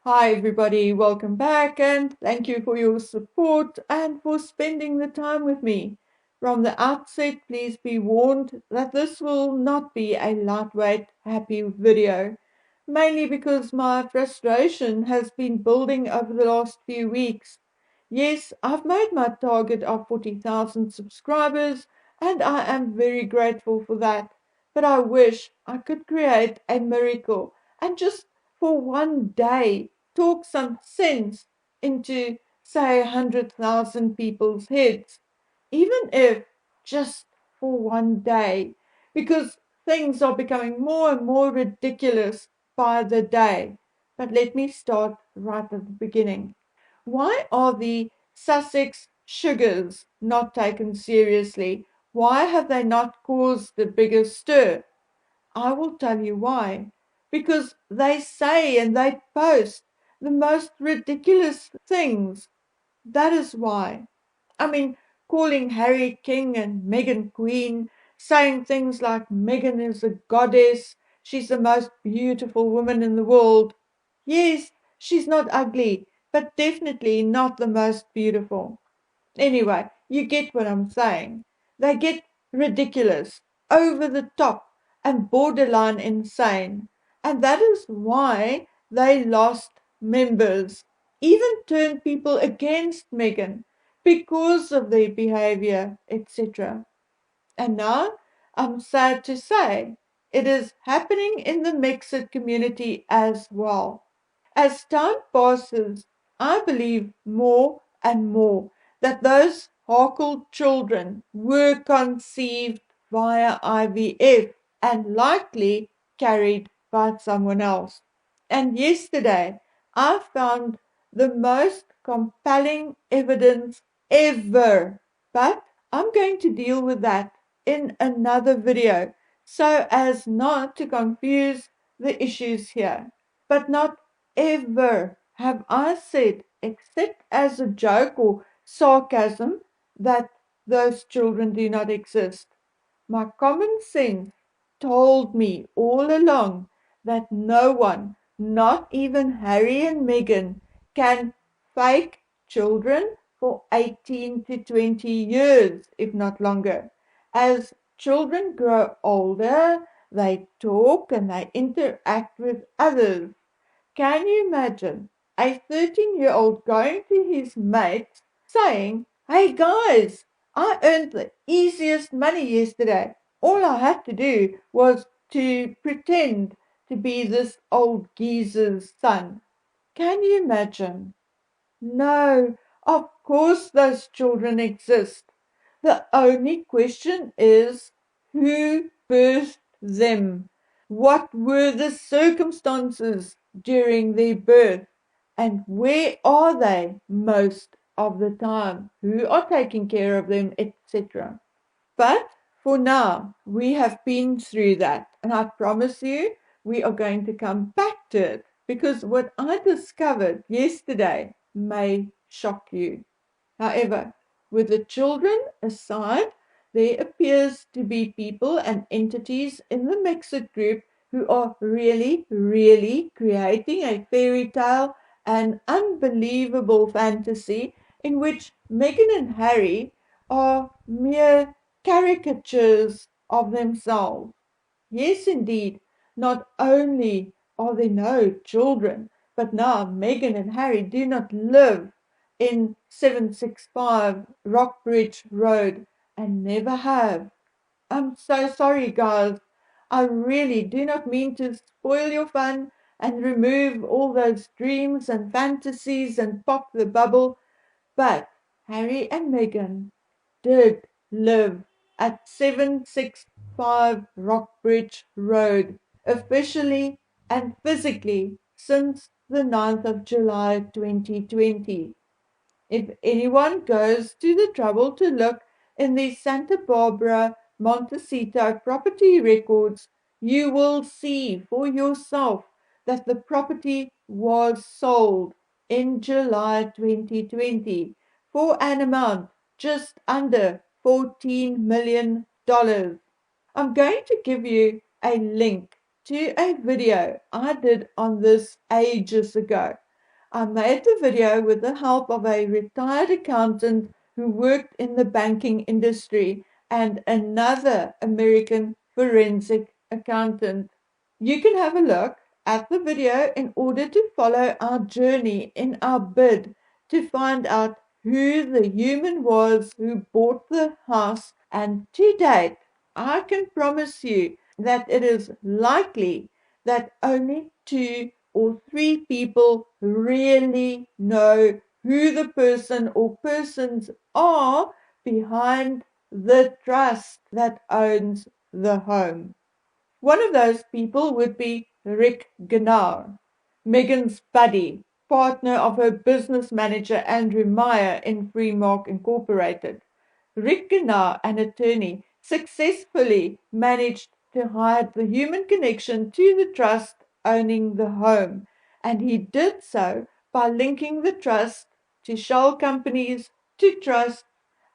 Hi, everybody, welcome back, and thank you for your support and for spending the time with me. From the outset, please be warned that this will not be a lightweight, happy video, mainly because my frustration has been building over the last few weeks. Yes, I've made my target of 40,000 subscribers, and I am very grateful for that. But I wish I could create a miracle and just for one day talk some sense into, say, 100,000 people's heads, even if just for one day, because things are becoming more and more ridiculous by the day. But let me start right at the beginning. Why are the Sussex sugars not taken seriously? Why have they not caused the biggest stir? I will tell you why. Because they say and they post the most ridiculous things. That is why. I mean, calling Harry king and Meghan queen, saying things like Meghan is a goddess, she's the most beautiful woman in the world. Yes, she's not ugly, but definitely not the most beautiful. Anyway, you get what I'm saying. They get ridiculous, over the top, and borderline insane. And that is why they lost members, even turned people against Meghan because of their behavior, etc. And now, I'm sad to say, it is happening in the Megxit community as well. As time passes, I believe more and more that those Harkle children were conceived via IVF and likely carried by someone else. And yesterday, I found the most compelling evidence ever. But I'm going to deal with that in another video so as not to confuse the issues here. But not ever have I said, except as a joke or sarcasm, that those children do not exist. My common sense told me all along that no one, not even Harry and Meghan, can fake children for 18 to 20 years, if not longer. As children grow older, they talk and they interact with others. Can you imagine a 13-year-old going to his mates saying, "Hey guys, I earned the easiest money yesterday. All I had to do was to pretend to be this old geezer's son." Can you imagine? No, of course those children exist. The only question is who birthed them? What were the circumstances during their birth? And where are they most of the time? Who are taking care of them, etc. But for now, we have been through that. And I promise you, we are going to come back to it because what I discovered yesterday may shock you. However, with the children aside, there appears to be people and entities in the Megxit group who are really, really creating a fairy tale, an unbelievable fantasy in which Meghan and Harry are mere caricatures of themselves. Yes, indeed, not only are there no children, but now Meghan and Harry do not live in 765 Rockbridge Road and never have. I'm so sorry, guys. I really do not mean to spoil your fun and remove all those dreams and fantasies and pop the bubble, but Harry and Meghan did live at 765 Rockbridge Road, officially and physically since the 9th of July 2020. If anyone goes to the trouble to look in the Santa Barbara Montecito property records, you will see for yourself that the property was sold in July 2020 for an amount just under $14 million. I'm going to give you a link to a video I did on this ages ago. I made the video with the help of a retired accountant who worked in the banking industry and another American forensic accountant. You can have a look at the video in order to follow our journey in our bid to find out who the human was who bought the house, and to date, I can promise you that it is likely that only 2 or 3 people really know who the person or persons are behind the trust that owns the home. One of those people would be Rick Gnar, Megan's buddy, partner of her business manager Andrew Meyer in Freemark Incorporated. Rick Gnar, an attorney, successfully managed to hide the human connection to the trust owning the home, and he did so by linking the trust to shell companies, to trust,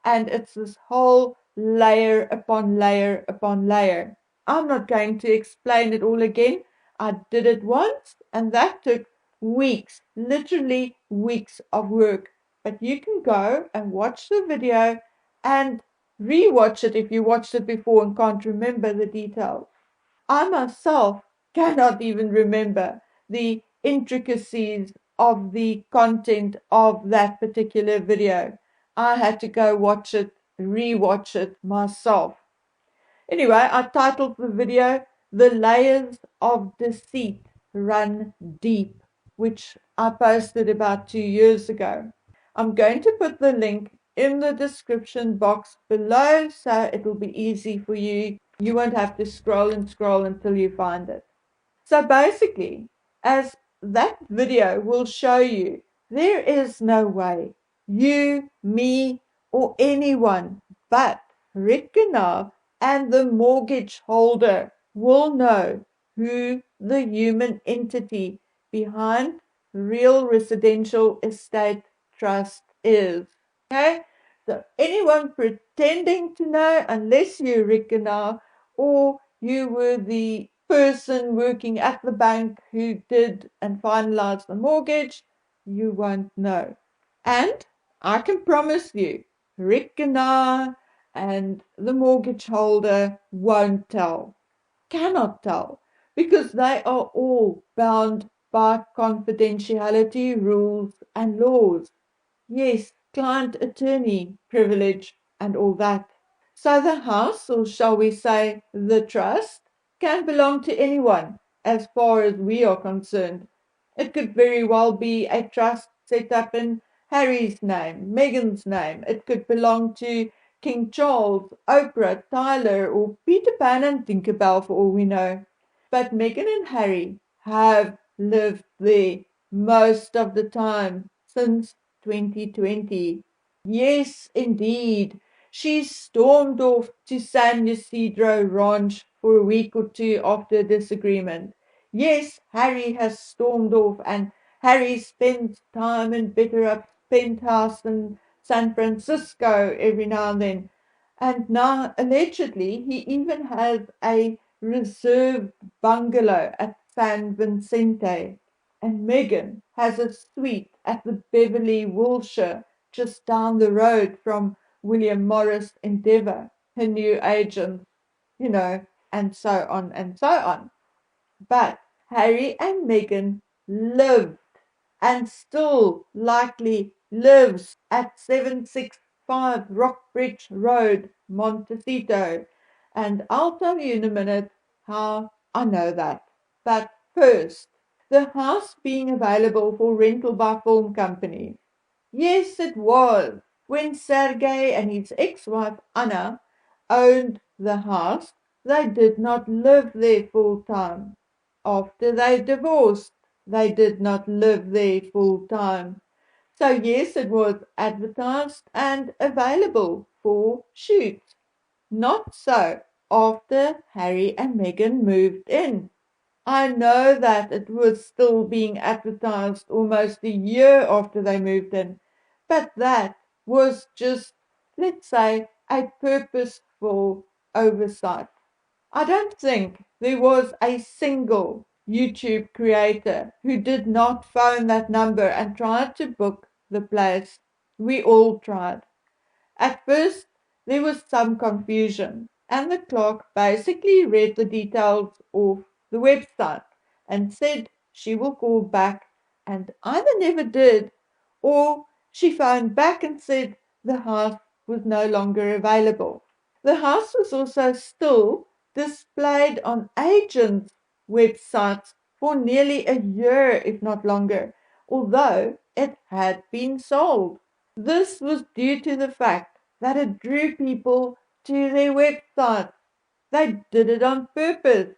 and it's this whole layer upon layer upon layer. I'm not going to explain it all again. I did it once, and that took weeks, literally weeks of work. But you can go and watch the video and rewatch it if you watched it before and can't remember the details. I myself cannot even remember the intricacies of the content of that particular video. I had to go watch it, rewatch it myself. Anyway, I titled the video The Layers of Deceit Run Deep, which I posted about 2 years ago. I'm going to put the link in the description box below so it'll be easy for you. You won't have to scroll and scroll until you find it. So basically, as that video will show you, there is no way you, me, or anyone but Rick Gnar and the mortgage holder will know who the human entity behind Real Residential Estate Trust is. Okay? So anyone pretending to know, unless you're Rick Gnar or you were the person working at the bank who did and finalized the mortgage, you won't know. And I can promise you, Rick Gnar and the mortgage holder won't tell, cannot tell, because they are all bound by confidentiality rules and laws. Yes, client attorney privilege and all that. So the house, or shall we say the trust, can belong to anyone as far as we are concerned. It could very well be a trust set up in Harry's name, Meghan's name. It could belong to King Charles, Oprah, Tyler, or Peter Pan and Tinkerbell for all we know. But Meghan and Harry have lived there most of the time since 2020. Yes, indeed. She stormed off to San Ysidro Ranch for a week or two after a disagreement. Yes, Harry has stormed off, and Harry spends time in Bitterup's penthouse in San Francisco every now and then. And now, allegedly, he even has a reserved bungalow at San Vicente. And Meghan has a suite at the Beverly Wilshire just down the road from William Morris Endeavour, her new agent, and so on and so on. But Harry and Meghan lived and still likely lives at 765 Rockbridge Road, Montecito. And I'll tell you in a minute how I know that. But first, the house being available for rental by film companies. Yes, it was. When Sergei and his ex-wife Anna owned the house, they did not live there full time. After they divorced, they did not live there full time. So yes, it was advertised and available for shoots. Not so after Harry and Meghan moved in. I know that it was still being advertised almost a year after they moved in, but that was just, let's say, a purposeful oversight. I don't think there was a single YouTube creator who did not phone that number and tried to book the place. We all tried. At first, there was some confusion, and the clerk basically read the details of the website and said she will call back, and either never did, or she phoned back and said the house was no longer available. The house was also still displayed on agents' websites for nearly a year, if not longer, although it had been sold. This was due to the fact that it drew people to their website. They did it on purpose.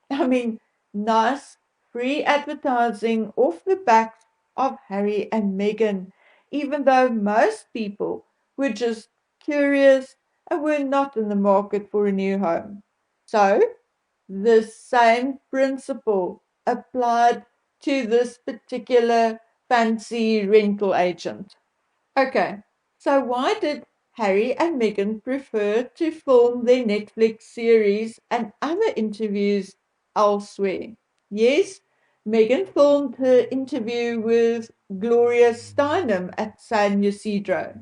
I mean, nice free advertising off the backs of Harry and Meghan, even though most people were just curious and were not in the market for a new home. So, the same principle applied to this particular fancy rental agent. Okay, so why did Harry and Meghan prefer to film their Netflix series and other interviews elsewhere? Yes, Meghan filmed her interview with Gloria Steinem at San Ysidro.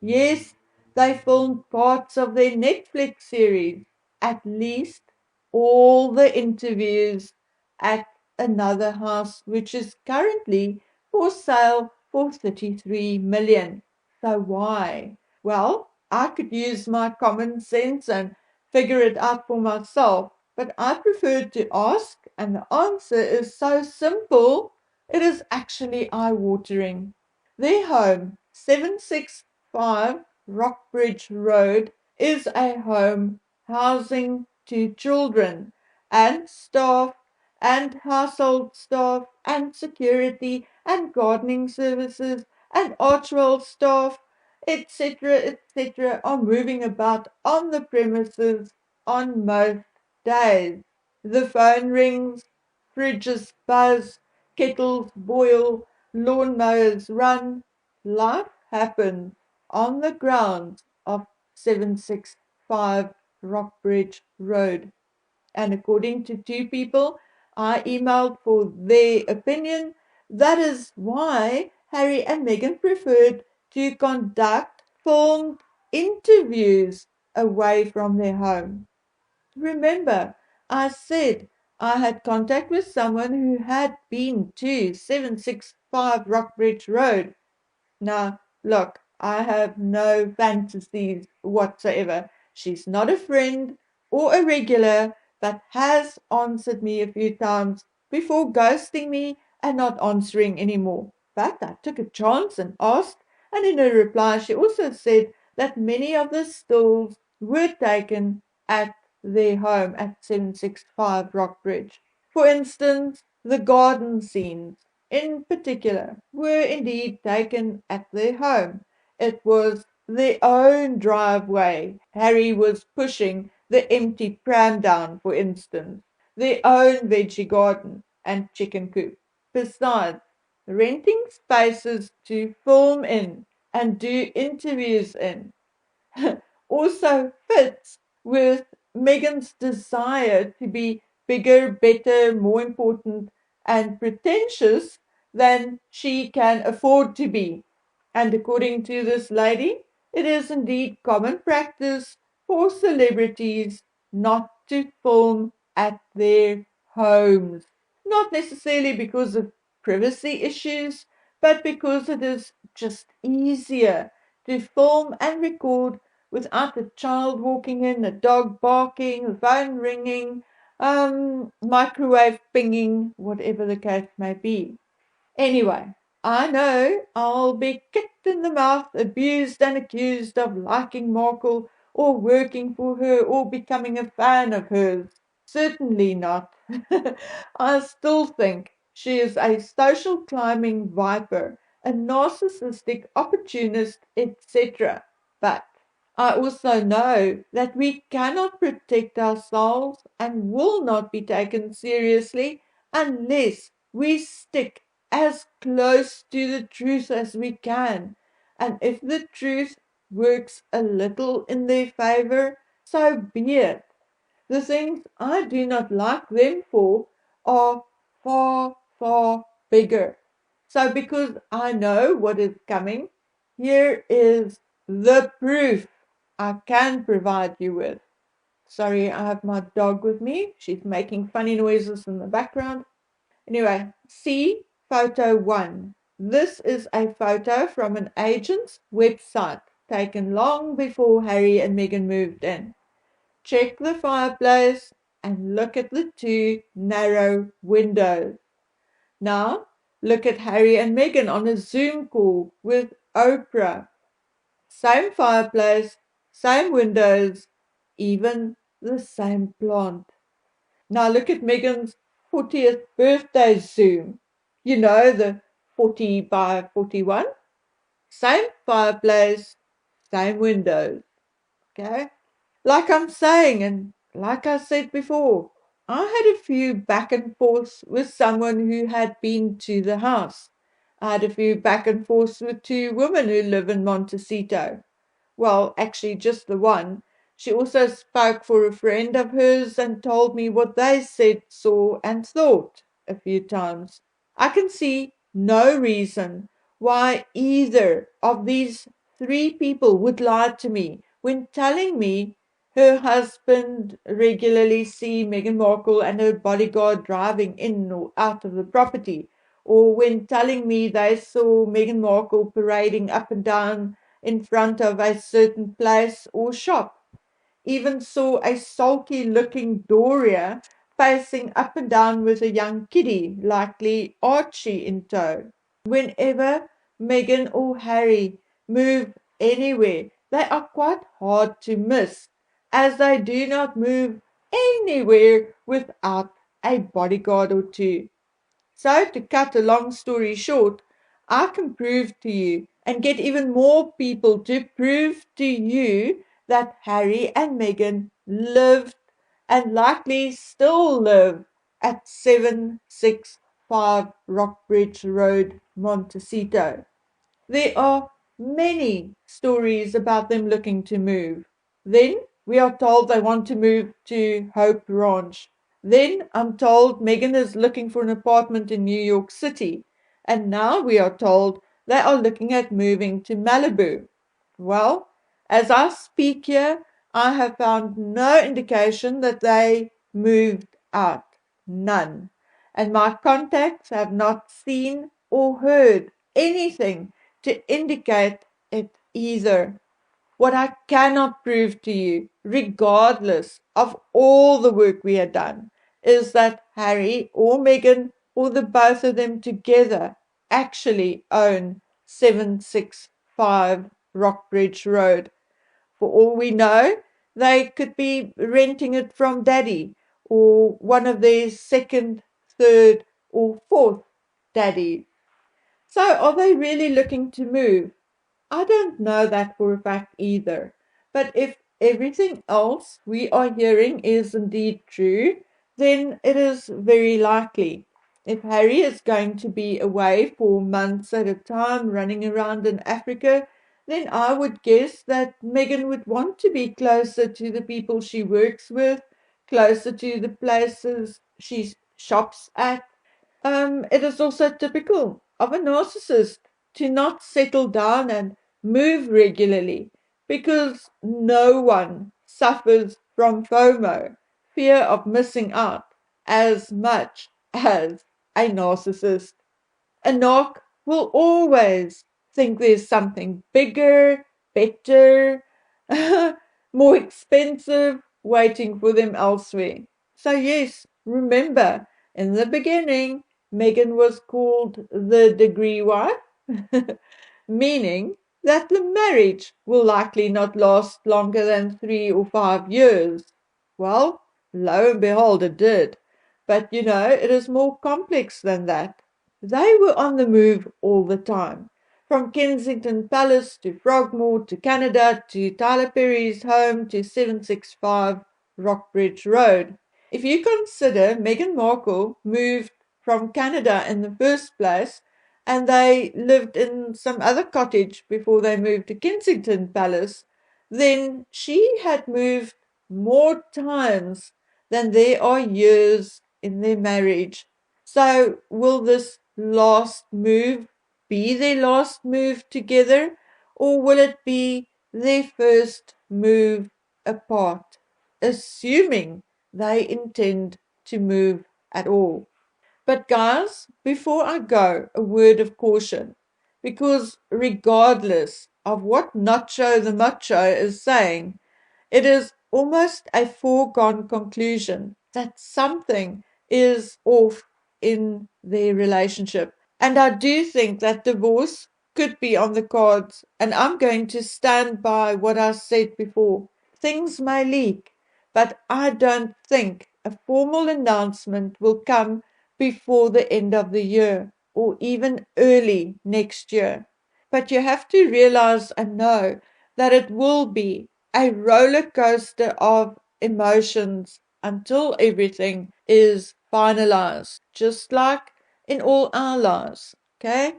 Yes, they filmed parts of their Netflix series, at least all the interviews at another house which is currently for sale for 33 million. So why? Well, I could use my common sense and figure it out for myself, but I prefer to ask, and the answer is so simple, it is actually eye-watering. Their home, 765 Rockbridge Road, is a home housing two children and staff and household staff and security and gardening services and Archwell staff, etc., are moving about on the premises on most days. The phone rings, fridges buzz, kettles boil, lawnmowers run. Life happens on the grounds of 765 Rockbridge Road. And according to two people I emailed for their opinion, that is why Harry and Meghan preferred to conduct filmed interviews away from their home. Remember, I said I had contact with someone who had been to 765 Rockbridge Road. Now, look, I have no fantasies whatsoever. She's not a friend or a regular, but has answered me a few times before ghosting me and not answering anymore. But I took a chance and asked, and in her reply, she also said that many of the stills were taken at their home at 765 Rockbridge. For instance, the garden scenes in particular were indeed taken at their home. It was their own driveway. Harry was pushing the empty pram down, for instance, their own veggie garden and chicken coop. Besides, renting spaces to film in and do interviews in also fits with Meghan's desire to be bigger, better, more important, and pretentious than she can afford to be. And according to this lady, it is indeed common practice for celebrities not to film at their homes. Not necessarily because of privacy issues, but because it is just easier to film and record without a child walking in, a dog barking, the phone ringing, microwave pinging, whatever the case may be. Anyway, I know I'll be kicked in the mouth, abused and accused of liking Markle or working for her or becoming a fan of hers. Certainly not. I still think she is a social climbing viper, a narcissistic opportunist, etc. But I also know that we cannot protect ourselves and will not be taken seriously unless we stick as close to the truth as we can. And if the truth works a little in their favor, so be it. The things I do not like them for are far, far bigger. So because I know what is coming, here is the proof I can provide you with. Sorry, I have my dog with me. She's making funny noises in the background. Anyway, see photo 1. This is a photo from an agent's website taken long before Harry and Meghan moved in. Check the fireplace and look at the two narrow windows. Now, look at Harry and Meghan on a Zoom call with Oprah. Same fireplace, same windows, even the same plant. Now look at Meghan's 40th birthday Zoom. You know, the 40 by 41. Same fireplace, same windows. Okay? Like I'm saying, and like I said before, I had a few back and forths with someone who had been to the house. I had a few back and forths with two women who live in Montecito. Well, actually, just the one. She also spoke for a friend of hers and told me what they said, saw, and thought a few times. I can see no reason why either of these three people would lie to me when telling me her husband regularly see Meghan Markle and her bodyguard driving in or out of the property, or when telling me they saw Meghan Markle parading up and down in front of a certain place or shop. Even saw a sulky looking Doria pacing up and down with a young kiddie, likely Archie in tow. Whenever Meghan or Harry move anywhere, they are quite hard to miss, as they do not move anywhere without a bodyguard or two. So, to cut a long story short, I can prove to you and get even more people to prove to you that Harry and Meghan lived and likely still live at 765 Rockbridge Road, Montecito. There are many stories about them looking to move. Then we are told they want to move to Hope Ranch. Then I'm told Meghan is looking for an apartment in New York City. And now we are told they are looking at moving to Malibu. Well, as I speak here, I have found no indication that they moved out. None. And my contacts have not seen or heard anything to indicate it either. What I cannot prove to you, regardless of all the work we had done, is that Harry or Meghan or the both of them together actually own 765 Rockbridge Road. For all we know, they could be renting it from Daddy or one of their second, third, or fourth daddy. So are they really looking to move? I don't know that for a fact either. But if everything else we are hearing is indeed true, then it is very likely. If Harry is going to be away for months at a time running around in Africa, then I would guess that Meghan would want to be closer to the people she works with, closer to the places she shops at. It is also typical of a narcissist to not settle down and move regularly because no one suffers from FOMO, fear of missing out, as much as a narcissist. A narc will always think there's something bigger, better, more expensive waiting for them elsewhere. So, yes, remember, in the beginning, Meghan was called the degree wife, meaning that the marriage will likely not last longer than 3 or 5 years. Well, lo and behold, it did. But you know, it is more complex than that. They were on the move all the time, from Kensington Palace to Frogmore to Canada to Tyler Perry's home to 765 Rockbridge Road. If you consider Meghan Markle moved from Canada in the first place and they lived in some other cottage before they moved to Kensington Palace, then she had moved more times than there are years in their marriage. So, will this last move be their last move together, or will it be their first move apart, assuming they intend to move at all? But, guys, before I go, a word of caution, because regardless of what Nacho the Macho is saying, it is almost a foregone conclusion that something is off in their relationship. And I do think that divorce could be on the cards. And I'm going to stand by what I said before. Things may leak, but I don't think a formal announcement will come before the end of the year or even early next year. But you have to realize and know that it will be a roller coaster of emotions until everything is finalized, just like in all our lives. Okay?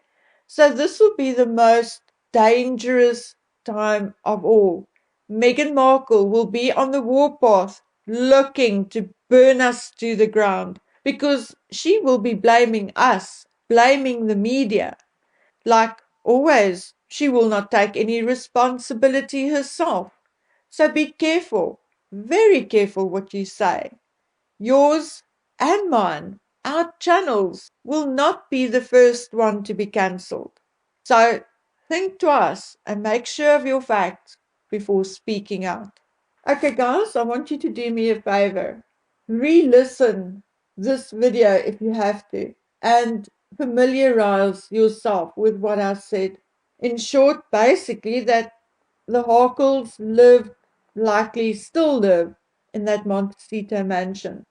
So, this will be the most dangerous time of all. Meghan Markle will be on the warpath looking to burn us to the ground because she will be blaming us, blaming the media. Like always, she will not take any responsibility herself. So be careful, very careful what you say. Yours and mine, our channels will not be the first one to be cancelled. So think twice and make sure of your facts before speaking out. Okay, guys, I want you to do me a favor. Re-listen this video if you have to and familiarize yourself with what I said. In short, basically, that the Harkles lived, likely still live, in that Montecito mansion.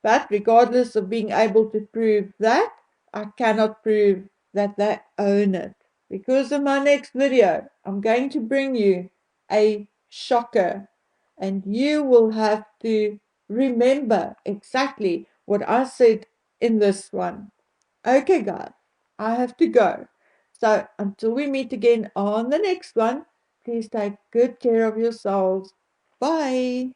But regardless of being able to prove that, I cannot prove that they own it. Because in my next video, I'm going to bring you a shocker, and you will have to remember exactly what I said in this one. Okay, guys, I have to go. So until we meet again on the next one, please take good care of yourselves. Bye.